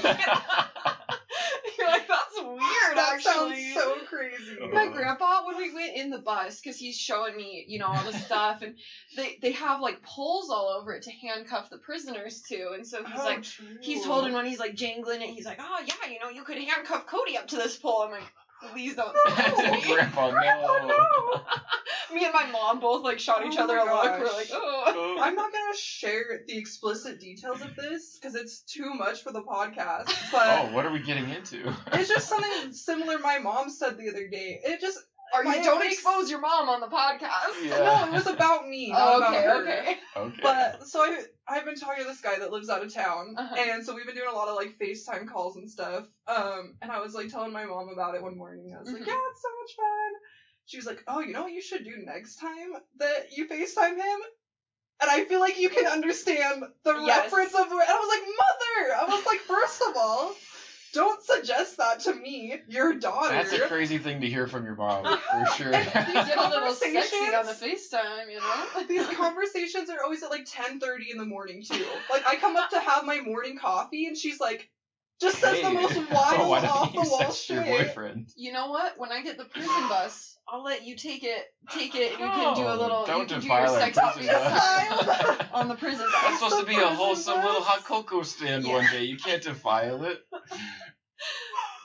You're like, that's weird, that actually. Sounds so crazy. My grandpa, when we went in the bus, because he's showing me, all the stuff, and they have, like, poles all over it to handcuff the prisoners to, and so he's he's holding one, he's, like, jangling it, he's like, oh, yeah, you could handcuff Cody up to this pole. I'm like, please don't say that to me. Grandpa, no. Me and my mom both, like, shot each other a look. We're like, oh. I'm not gonna share the explicit details of this, because it's too much for the podcast, but... what are we getting into? It's just something similar my mom said the other day. It just... Don't expose your mom on the podcast. Yeah. No, it was about me, not about her. Okay. But, so I've been talking to this guy that lives out of town, and so we've been doing a lot of, like, FaceTime calls and stuff, and I was, like, telling my mom about it one morning. I was like, yeah, it's so much fun. She was like, oh, you know what you should do next time that you FaceTime him? And I feel like you can understand the reference of where... And I was like, Mother! I was like, first of all, don't suggest that to me, your daughter. That's a crazy thing to hear from your mom, for sure. You get a little sexy on the FaceTime, These conversations are always at like 10:30 in the morning, too. Like, I come up to have my morning coffee, and she's like, just says the most wild, off-the-wall shit. Your boyfriend? You know what? When I get the prison bus, I'll let you take it, and you can do a little, you can do your sexy FaceTime on the prison bus. That's supposed to be a wholesome little hot cocoa stand one day. You can't defile it.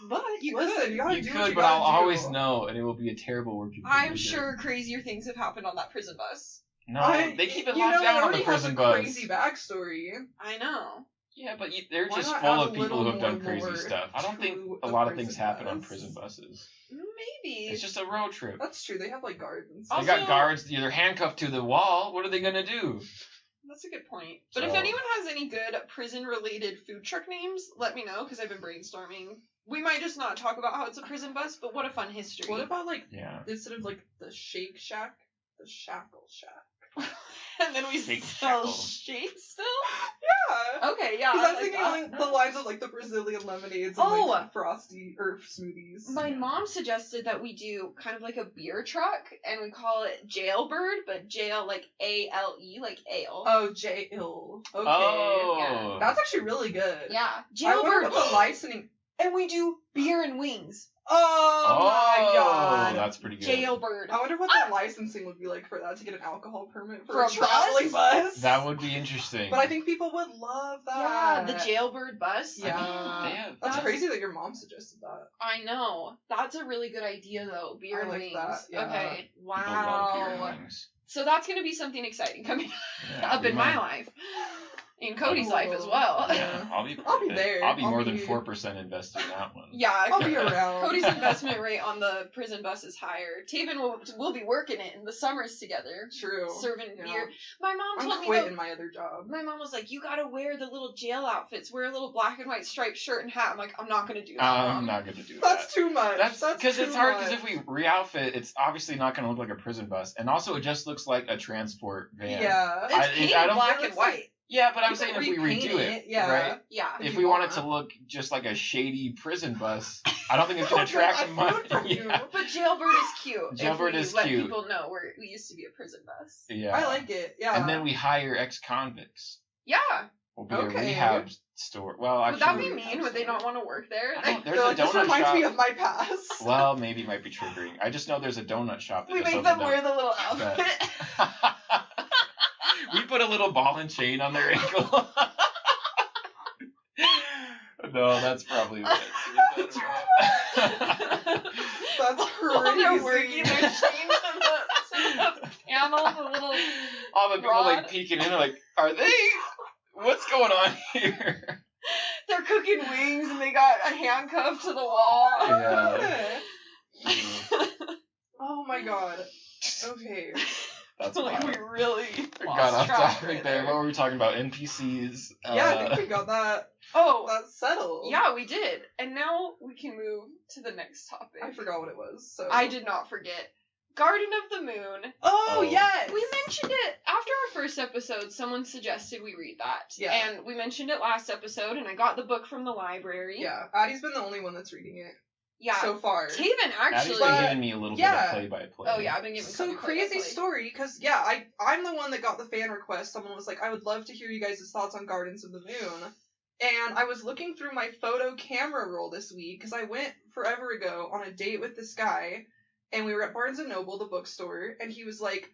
But you could, but I'll always know, and it will be a terrible working. I'm sure crazier things have happened on that prison bus. No, they keep it locked down on the prison bus. Crazy backstory. I know. Yeah, but they're just full of people who have done crazy stuff. I don't think a lot of things happen on prison buses. Maybe. It's just a road trip. That's true. They have, like, guards and stuff. They got guards. They're handcuffed to the wall. What are they going to do? That's a good point. But if anyone has any good prison-related food truck names, let me know, because I've been brainstorming. We might just not talk about how it's a prison bus, but what a fun history. What about, like, instead of, like, the Shake Shack, the Shackle Shack? And then we sell shakes still? Yeah. Okay, yeah. Because I was thinking like the lines of like the Brazilian lemonades and like frosty or smoothies. My mom suggested that we do kind of like a beer truck, and we call it Jailbird, but jail like A-L-E, like ale. Oh, jail. Okay. Oh. Yeah. That's actually really good. Yeah. Jailbird. The licensing. And we do beer and wings. Oh my god. That's pretty good. Jailbird. I wonder what the licensing would be like for that, to get an alcohol permit for a traveling bus. That would be interesting. But I think people would love that. Yeah, the Jailbird bus. Yeah. That's crazy that your mom suggested that. I know. That's a really good idea, though. Beer and wings. That, yeah. Okay. Wow. People love beer and wings. So that's going to be something exciting coming up in my life. In Cody's life as well. Yeah, I'll be there. I'll be more than 4% invested in that one. Yeah, I'll be around. Cody's investment rate on the prison bus is higher. Taven will be working it in the summers together. True. Serving beer. My mom told me quitting my other job. My mom was like, you gotta wear the little jail outfits. Wear a little black and white striped shirt and hat. I'm like, I'm not gonna do that. I'm not gonna do that. That's too much. That's because it's hard. Because if we re-outfit, it's obviously not gonna look like a prison bus, and also it just looks like a transport van. Yeah. It's painted black and white. Yeah, but I'm saying if we redo it, right? Yeah. If we want it to look just like a shady prison bus, I don't think it's gonna attract much. Yeah. But Jailbird is cute. Jailbird is let cute. People know we used to be a prison bus. Yeah. I like it. Yeah. And then we hire ex-convicts. Yeah. We'll be a rehab store. Well, actually, would that be mean? Would they not want to work there? There's a donut this reminds shop. Me of my past. Well, maybe it might be triggering. I just know there's a donut shop. That we make them wear the little outfit. We put a little ball and chain on their ankle. No, that's probably it. That's While they're crazy. working, they're chained to the panel, the little All the people rod. like peeking in, like, are they? What's going on here? They're cooking wings and they got a handcuff to the wall. Yeah. Oh my god. Okay. That's like wild. we really Got lost off track topic right there. What were we talking about? NPCs. Yeah, I think we got that Oh, settled. yeah, we did. And now we can move to the next topic. I forgot what it was. So I did not forget. Garden of the Moon. Oh yes. We mentioned it after our first episode. Someone suggested we read that. Yeah. And we mentioned it last episode, and I got the book from the library. Yeah, Addie's been the only one that's reading it Yeah. so far. Taven Addie's actually. been giving me a little bit of play-by-play. Oh yeah, I've been giving So Cody crazy play-by-play. story, because yeah, I'm the one that got the fan request. Someone was like, I would love to hear you guys' thoughts on Gardens of the Moon. And I was looking through my photo camera roll this week, because I went forever ago on a date with this guy, and we were at Barnes & Noble, the bookstore, and he was like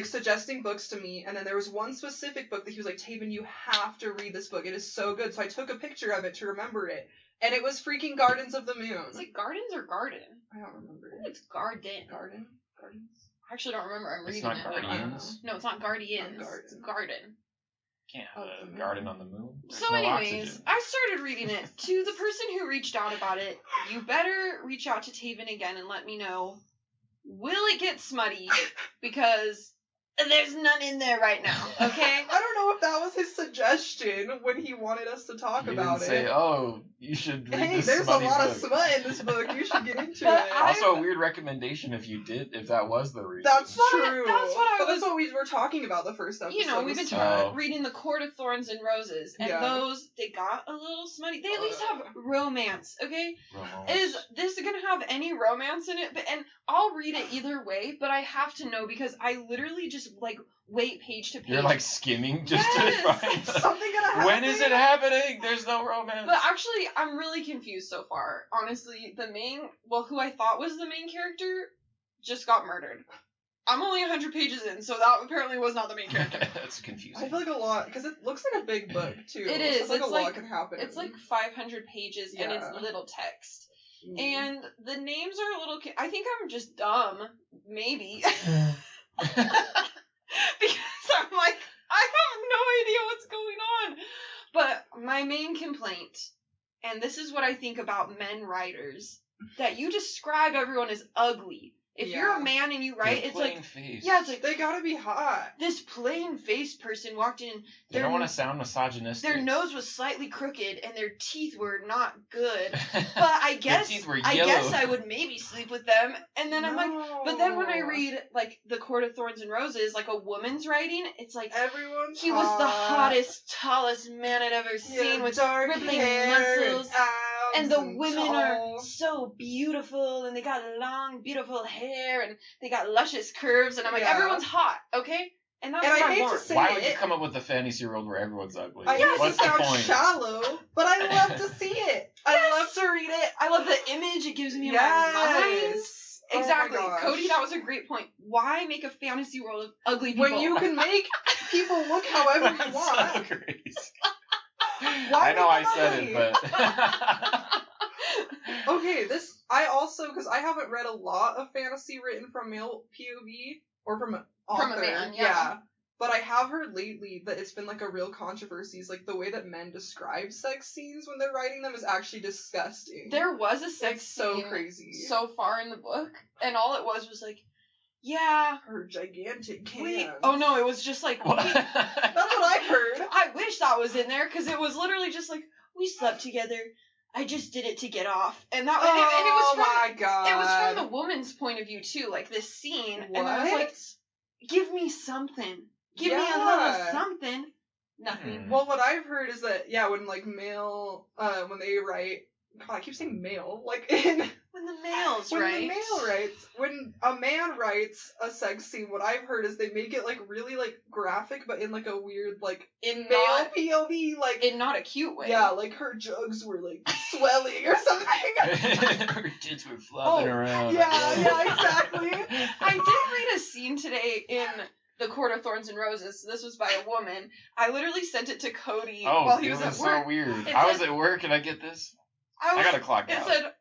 suggesting books to me, and then there was one specific book that he was like, Taven, you have to read this book. It is so good. So I took a picture of it to remember it, and it was freaking Gardens of the Moon. Is it Gardens or Garden? I don't remember. I think it's Garden. Gardens? I actually don't remember. I'm It's reading not it. Guardians. No, it's not Guardians. Not Garden. It's Garden. Can't Of have the a moon. garden on the moon. There's So no anyways, oxygen. I started reading it. To the person who reached out about it, you better reach out to Taven again and let me know, will it get smutty? Because there's none in there right now, okay? I don't know if that was his suggestion when he wanted us to talk You about didn't say, it. oh, you should read Hey, this there's a smutty lot book. of smut in this book. You should get into But it. Also, a weird recommendation if that was the reason. That's But true. that's what I But was- that's what we were talking about the first episode. You know, we've been was talking- smut. reading The Court of Thorns and Roses, and Yeah. those, they got a little smutty. They at least have romance, okay? Romance. Is this gonna have any romance in it? And I'll read it either way, but I have to know because I literally just wait page to page. You're like skimming just Yes! to find Something gonna happen. when is it happening? There's no romance. But actually, I'm really confused so far. Honestly, who I thought was the main character, just got murdered. I'm only 100 pages in, so that apparently was not the main character. That's I confusing. feel like a lot, because it looks like a big book, too. It So is. I feel It's a lot like- can happen. It's like 500 pages, and Yeah. it's little text. Mm. And the names are a little... I think I'm just dumb. Maybe. Because I'm like, I have no idea what's going on. But my main complaint, and this is what I think about men writers, that you describe everyone as ugly. If you're Yeah. a man and you write, it's like, face. yeah, it's like, They gotta be hot. this plain-faced person walked in, They don't want to sound misogynistic. their nose was slightly crooked, and their teeth were not good. But I guess, teeth were I yellow. guess I would maybe sleep with them. And then I'm like, No. but then when I read, The Court of Thorns and Roses, a woman's writing, it's like, Everyone's he was the hot. hottest, tallest man I'd ever seen Yeah, with dark rippling hair muscles. and And the abs women tall. are so beautiful, and they got long, beautiful hair, and they got luscious curves, and I'm like, Yeah. everyone's hot, okay? And that's And what I I hate to want. say Why would you it. come up with a fantasy world where everyone's ugly? I hate What's to the sound point? shallow, but I love to see it. I love to read it. I love the image it gives me in my mind. Yes. Oh my Exactly. gosh. Cody, that was a great point. Why make a fantasy world of ugly people? When you can make people look however you That's want. so crazy. Why I know I make said them it, ugly? but Okay, I also, because I haven't read a lot of fantasy written from male POV, or from an author. From a man, yeah. But I have heard lately that it's been a real controversy. It's the way that men describe sex scenes when they're writing them is actually disgusting. There was a sex It's so scene crazy. so far in the book, and all it was yeah, Her gigantic hands. oh no, it was just That's what I've heard. I wish that was in there, because it was literally just we slept together. I just did it to get off, and that and it was Oh from my god. it was from the woman's point of view too, this scene, and I was like, give me something, give me a little Yeah. something. Nothing. Well, what I've heard is that when male when they write, God, I keep saying male, When the males when right. the male writes, when a man writes a sex scene, what I've heard is they make it really graphic, but in a weird in male not POV, in not a cute way. yeah, her jugs were swelling or something. her tits were flopping around. Yeah, exactly. I did read a scene today in The Court of Thorns and Roses. So this was by a woman. I literally sent it to Cody Oh, while he it was was at work. so weird. It I was said- at work and I get this. I I gotta clock It out. said,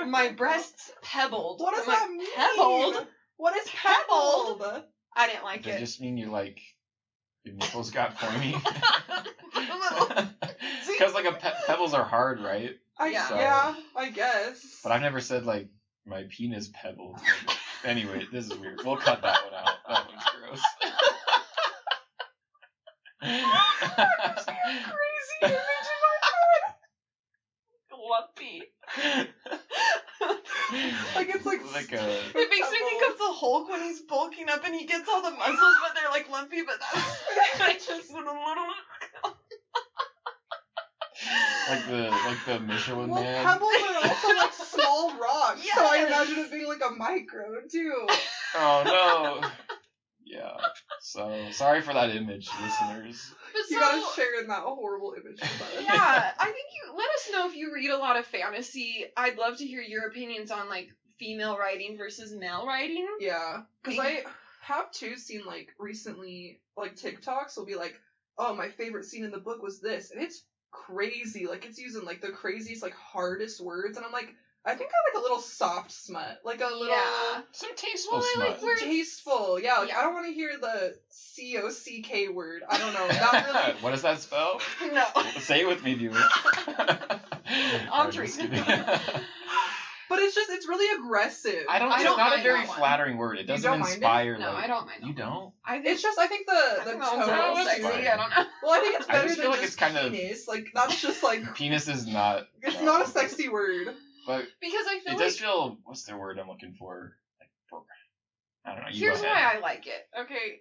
my breasts pebbled. What does I'm like, that mean? Pebbled? What is Pebbled? pebbled? I didn't like Does it it. just mean your nipples got pointy? A little. Because pebbles are hard, right? Yeah. Yeah, I guess. But I've never said my penis pebbled. Anyway, this is weird. We'll cut that one out. That one's gross. Crazy image in my head. Lumpy. It's like It makes me think of the Hulk when he's bulking up and he gets all the muscles, but they're lumpy, but that's just a little. the Michelin well, Man. pebbles are also small rocks, so I Yes. imagine it being a micro too. Oh no. Yeah. So sorry for that image, listeners. But You gotta share in that horrible image with us. yeah, I think you let us know if you read a lot of fantasy. I'd love to hear your opinions on female writing versus male writing. Yeah, because I have too seen recently TikToks will be oh, my favorite scene in the book was this, and it's crazy. It's using the craziest hardest words, and I'm I think I like a little soft smut, a little Some tasteful Well, I like smut. where- tasteful. Yeah, Yeah. I don't want to hear the COCK word. I don't know. That really. What does that spell? No. Say it with me, viewer. I'm just kidding. But it's really aggressive. I It's don't not a mind very that one. flattering word. It doesn't don't mind it? inspire. No, I don't mind. You don't? I think It's just I think the that tone. sounds a little that's sexy. fine. I don't know. Well, I think it's I better just than feel like just it's kind of- penis. That's just Penis is not. it's not a sexy word. But Because I feel it does feel. What's the word I'm looking for? I don't know. You here's go why ahead. I like it. Okay.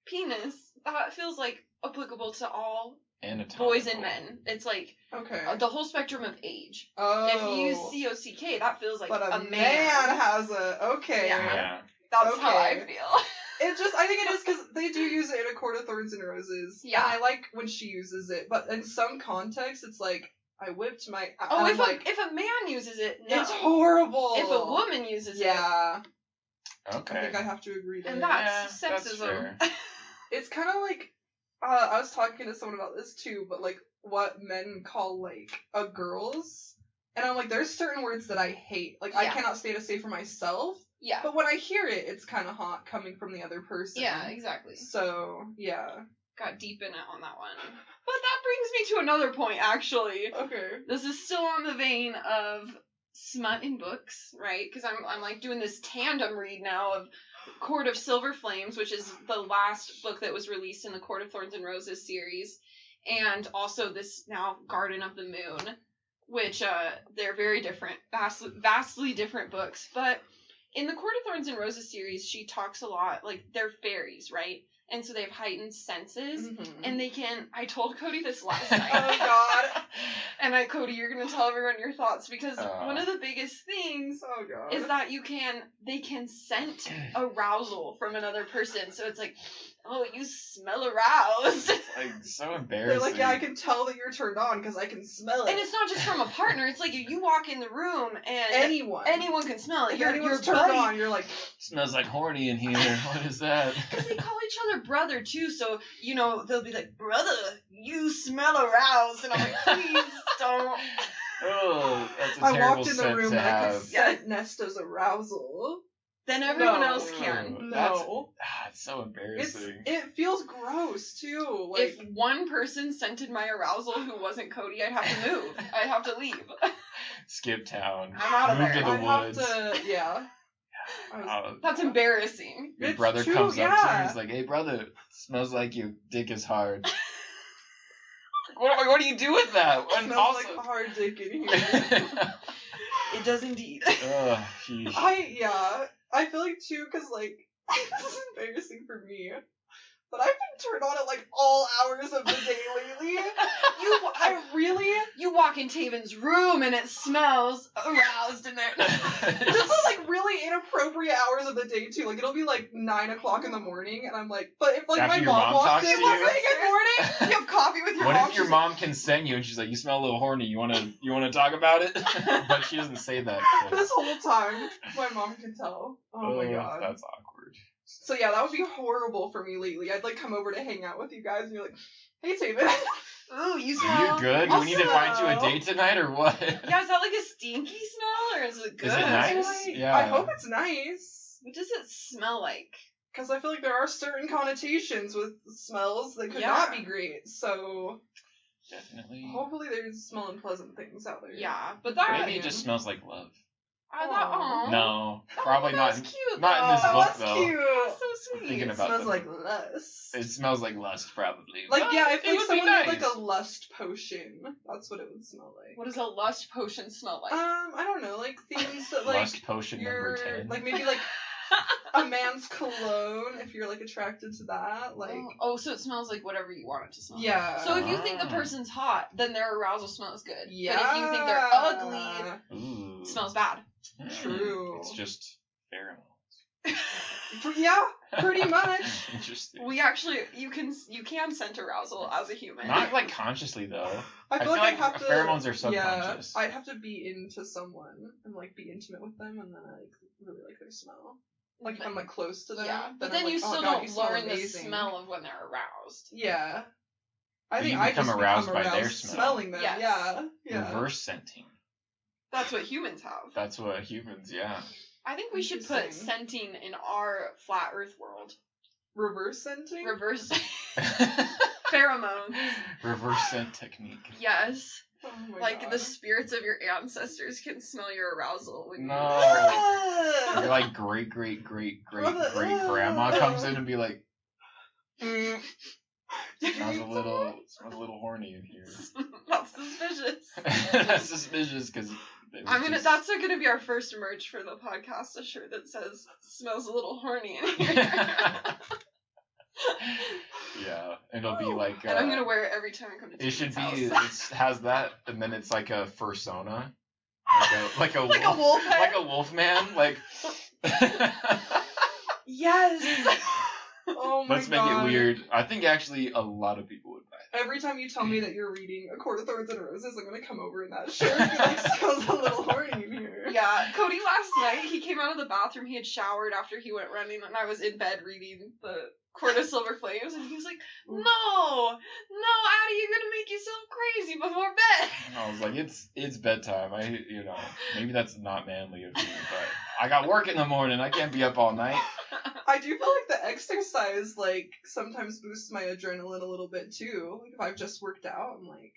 Penis. That feels applicable to all Anatomical. boys and men. It's Okay. the whole spectrum of age. Oh. If you use COCK, that feels like but a man man. has a okay. Yeah. Yeah. That's how I Okay. feel. It's just I think it is because they do use it in A Court of Thorns and Roses. Yeah. And I like when she uses it, but in some contexts it's I whipped my. Oh, and if I'm if a man uses it, no. it's horrible. If a woman uses it, Yeah. Okay. I think I have to agree to and it. that's Yeah, that's sexism. fair. It's kind of I was talking to someone about this too, but what men call a girl's, and I'm there's certain words that I hate. I Yeah. cannot stay to say for myself, Yeah. but when I hear it, it's kind of hot coming from the other person. Yeah, exactly. So yeah. Got deep in it on that one. But that brings me to another point, actually. Okay. This is still on the vein of smut in books, right? Because I'm doing this tandem read now of Court of Silver Flames, which is the last book that was released in the Court of Thorns and Roses series, and also this now Garden of the Moon, which they're very different, vastly different books. But in the Court of Thorns and Roses series, she talks a lot, they're fairies, right? And so they have heightened senses, Mhm. and they can. I told Cody this last night. Oh God. And Cody, you're gonna tell everyone your thoughts because one of the biggest things Oh God. is that they can scent arousal from another person. So it's oh, you smell aroused. So They're embarrassing. yeah, I can tell that you're turned on because I can smell it. And it's not just from a partner. It's you walk in the room and anyone can smell it. If Your anyone's turned buddy. on, you're Smells like horny in here. What is that? Because they call each other brother too, so they'll be brother, you smell aroused, and I'm please don't. Oh, that's a I terrible walked in the scent room to and I could have. scent Nesta's arousal. Then everyone No. else can. No. It's so embarrassing. It feels gross too. If one person scented my arousal who wasn't Cody, I'd have to move. I'd have to leave. Skip town. I'm out of Move there. to the I'd woods. have to, yeah. I was- That's embarrassing. Your It's brother true, comes up to you yeah. and he's like, "Hey, brother, smells like your dick is hard." What do you do with that? It And smells also, like hard dick in here. It does indeed. Ugh, sheesh. I feel too, because this is embarrassing for me, but I've been turned on at all hours of the day lately. You walk in Taven's room and it smells aroused in there. Just at really inappropriate hours of the day too. It'll be 9 o'clock in the morning, and I'm but if After my your mom mom walks talks in, to we'll you? say good morning. You have coffee with your What mom. if your mom can send you and she's like, "You smell a little horny. You wanna talk about it?" But she doesn't say that. So. This whole time, my mom can tell. Oh my God. That's awkward. So yeah, that would be horrible for me lately. I'd like come over to hang out with you guys, and you're like, "Hey, Taven." Ooh, you Are smell. you good? Do we need to find you a date tonight or what? Yeah, is that like a stinky smell or is it good? Is it nice? Yeah. I hope it's nice. What does it smell like? Because I feel like there are certain connotations with smells that could not be great. So Definitely. hopefully there's smelling pleasant things out there. Yeah, but that Maybe it just smells like love. No, probably not. That's cute. Not in this though. book, That's though. cute. That's so I'm sweet. thinking It about smells them. like lust. It smells like lust, probably. Like, But yeah, I it feel like would be someone made nice. like a lust potion. That's what it would smell like. What does a lust potion smell like? I don't know, like things that like Lust potion number 10. like maybe like a man's cologne if you're like attracted to that. Like So it smells like whatever you want it to smell. yeah. So if you think the person's hot, then their arousal smells good. yeah. But if you think they're ugly, Ooh. it smells bad. True. It's just pheromones. Yeah, pretty much. Interesting. You can scent arousal as a human. Not like consciously though. I feel like like I'd have to pheromones are subconscious. Yeah, I'd have to be into someone and like be intimate with them and then I like really like their smell. Like if I'm like close to them. Yeah, but then then I'm you like, still oh, God, don't you smell learn the amazing. smell of when they're aroused. Yeah. I But think you I become just aroused become by aroused their smell. smelling them. Yes. Yeah. Reverse scenting. That's what humans have. That's what humans, yeah. I think we should put Interesting. scenting in our flat Earth world. Reverse scenting? Reverse pheromones. Reverse scent technique. Yes. Oh my Like God. the spirits of your ancestors can smell your arousal when No. Ah! You're like great grandma comes in and be like, smells a little horny in here. That's suspicious. That's suspicious because That's gonna be our first merch for the podcast. A shirt that says "smells a little horny" in here. Yeah, it'll be like. And I'm gonna wear it every time I come to It should Tiffany's be. house. It has that, and then it's like a fursona, like a Like a wolf head? like a wolf man, like. Yes. Oh my Let's make God. it weird. I think actually a lot of people would buy it. Every time you tell me that you're reading A Court of Thorns and Roses, I'm gonna come over in that shirt. It like smells a little horny in here. Yeah, Cody last night, he came out of the bathroom, he had showered after he went running, and I was in bed reading the Court of Silver Flames, and he was like, no, Addie, you're gonna make yourself crazy before bed. And I was like, it's bedtime. Maybe that's not manly of me, but I got work in the morning. I can't be up all night. I do feel like the exercise, like, sometimes boosts my adrenaline a little bit, too. Like, if I've just worked out, I'm like...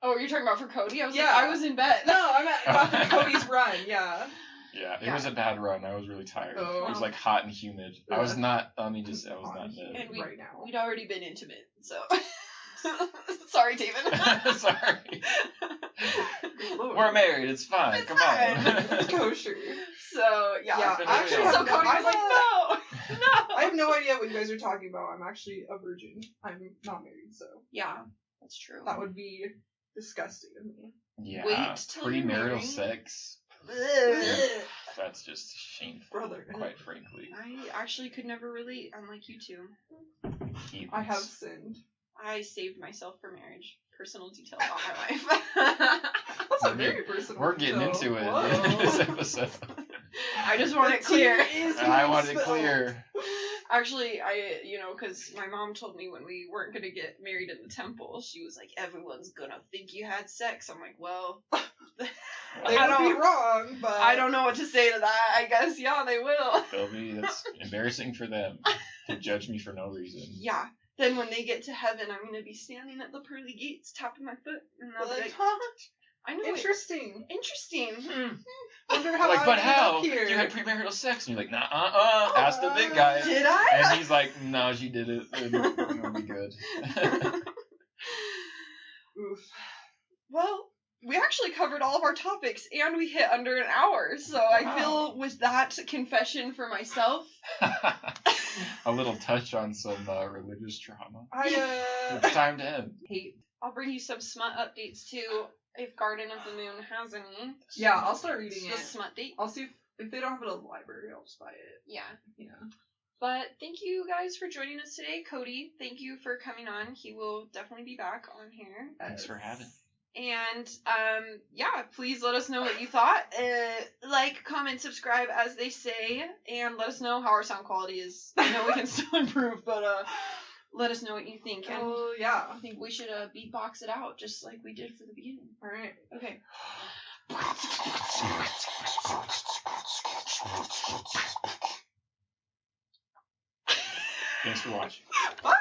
Oh, you're talking about for Cody? I was Yeah. like, I was in bed. No, I'm after Cody's run, yeah. Yeah, it was a bad run. I was really tired. Oh. It was like hot and humid. I was not. I was not. And right now. We'd already been intimate, so... Sorry, David. Sorry. Lord. We're married. It's fine. Come on. It's kosher. So, yeah. Yeah, been actually, really So awesome. Cody was like, no! I have no idea what you guys are talking about. I'm actually a virgin. I'm not married, so Yeah, that's true. that would be disgusting of me. Yeah. Wait till you're Premarital married. sex. Ugh. That's just shameful. Brother. Quite frankly. I actually could never relate, unlike you two. Heathens. I have sinned. I saved myself for marriage. Personal details about my life. That's a very personal. We're getting detail. into it Whoa. in this episode. I just want it The clear. tea is I being want it spilled. clear. Actually, because my mom told me when we weren't going to get married in the temple, she was like, everyone's going to think you had sex. I'm like, well, They I would be don't- wrong, but I don't know what to say to that. I guess, yeah, they will. That's embarrassing for them to judge me for no reason. Yeah. Then when they get to heaven, I'm going to be standing at the pearly gates, tapping my foot, and I'll be Like, like, huh? I know Interesting. it. Interesting. Wonder how Like, I but ended how? up here. You had premarital sex, and you're like, nah, ask the big guy. Did I? And he's like, no, she did it. It'll be good. Oof. Well, we actually covered all of our topics, and we hit under an hour, so I Wow. feel with that confession for myself, A little touch on some religious trauma. I It's time to end. I'll bring you some smut updates too, if Garden of the Moon has any. yeah, I'll start reading The it. smut date. I'll see if they don't have it in the library, I'll just buy it. Yeah. Yeah. But thank you guys for joining us today. Cody, thank you for coming on. He will definitely be back on here. Thanks for having me. And yeah, please let us know what you thought. Like, comment, subscribe, as they say, and let us know how our sound quality is. I know we can still improve, but let us know what you think. And Oh, yeah. I think we should beatbox it out just like we did for the beginning. All right. Okay. Thanks for watching. Bye.